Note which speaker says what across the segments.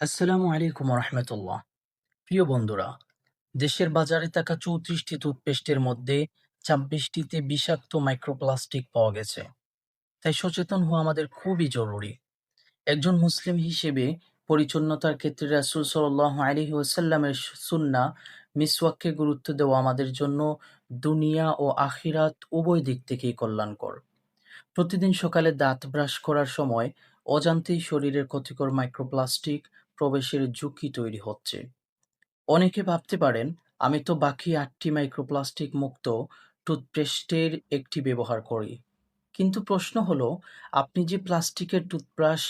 Speaker 1: আসসালামু আলাইকুম রহমতুল্লাহ। প্রিয় বন্ধুরা, দেশের বাজারে থাকা ৩৪টি টুথপেস্টের মধ্যে ২৬টিতে বিষাক্ত মাইক্রোপ্লাস্টিক পাওয়া গেছে। তাই সচেতন হওয়া আমাদের খুবই জরুরি। একজন মুসলিম হিসেবে পরিচ্ছন্নতার ক্ষেত্রে রাসূল সাল্লাল্লাহু আলাইহি ওয়াসাল্লামের সুন্নাহ মিসওয়াককে গুরুত্ব দেওয়া আমাদের জন্য দুনিয়া ও আখিরাত উভয় দিক থেকেই কল্যাণকর। প্রতিদিন সকালে দাঁত ব্রাশ করার সময় অজান্তেই শরীরের ক্ষতিকর মাইক্রোপ্লাস্টিক প্রবেশের ঝুঁকি তৈরি হচ্ছে। অনেকে ভাবতে পারেন, আমি তো বাকি ৮টি মাইক্রোপ্লাস্টিক মুক্ত টুথপেস্টের একটি ব্যবহার করি। কিন্তু প্রশ্ন হলো, আপনি যে প্লাস্টিকের টুথব্রাশ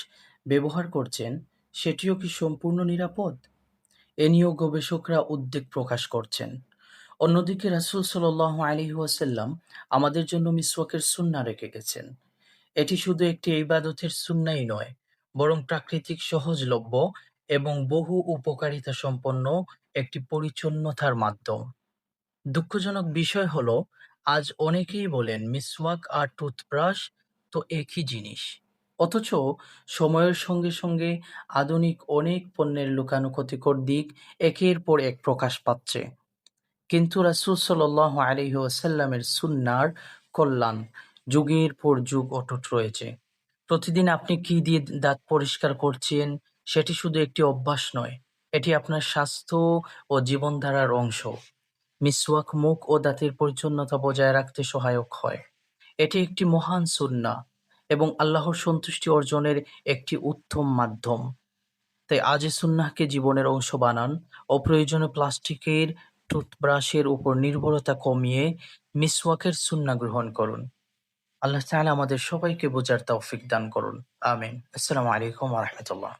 Speaker 1: ব্যবহার করছেন, সেটিও কি সম্পূর্ণ নিরাপদ? এ নিয়েও গবেষকরা উদ্বেগ প্রকাশ করছেন। অন্যদিকে রাসূল সাল্লাল্লাহু আলাইহি ওয়াসাল্লাম আমাদের জন্য মিসওয়াকের সুন্নাহ রেখে গেছেন। এটি শুধু একটি ইবাদতের সুন্নাহই নয়, বরং প্রাকৃতিক সহজলভ্য এবং বহু উপকারিতা সম্পন্ন একটি পরিচ্ছন্নতার মাধ্যম। দুঃখজনক বিষয় হলো, আজ অনেকেই বলেন মিসওয়াক আর টুথব্রাশ তো একই জিনিস। অথচ সময়ের সঙ্গে সঙ্গে আধুনিক অনেক পণ্যের লুকানো ক্ষতিকর দিক একের পর এক প্রকাশ পাচ্ছে। কিন্তু রাসূল সাল্লাল্লাহু আলাইহি ওয়াসাল্লামের সুন্নাহর কল্যাণ যুগের পর যুগ অটুট রয়েছে। প্রতিদিন আপনি কি দিয়ে দাঁত পরিষ্কার করছেন, সেটি শুধু একটি অভ্যাস নয়, এটি আপনার স্বাস্থ্য ও জীবনধারার অংশ। মিসওয়াক মুখ ও দাঁতের পরিচ্ছন্নতা বজায় রাখতে সহায়ক হয়। এটি একটি মহান সুন্নাহ এবং আল্লাহর সন্তুষ্টি অর্জনের একটি উত্তম মাধ্যম। তাই আজ এই সুন্নাহকে জীবনের অংশ বানান, অপ্রয়োজনীয় প্লাস্টিকের টুথব্রাশের উপর নির্ভরতা কমিয়ে মিসওয়াকের সুন্নাহ গ্রহণ করুন। আল্লাহ তাআলা আমাদের সবাইকে বোঝার তৌফিক দান করুন। আমিন। আসসালামু আলাইকুম ওয়া রাহমাতুল্লাহ।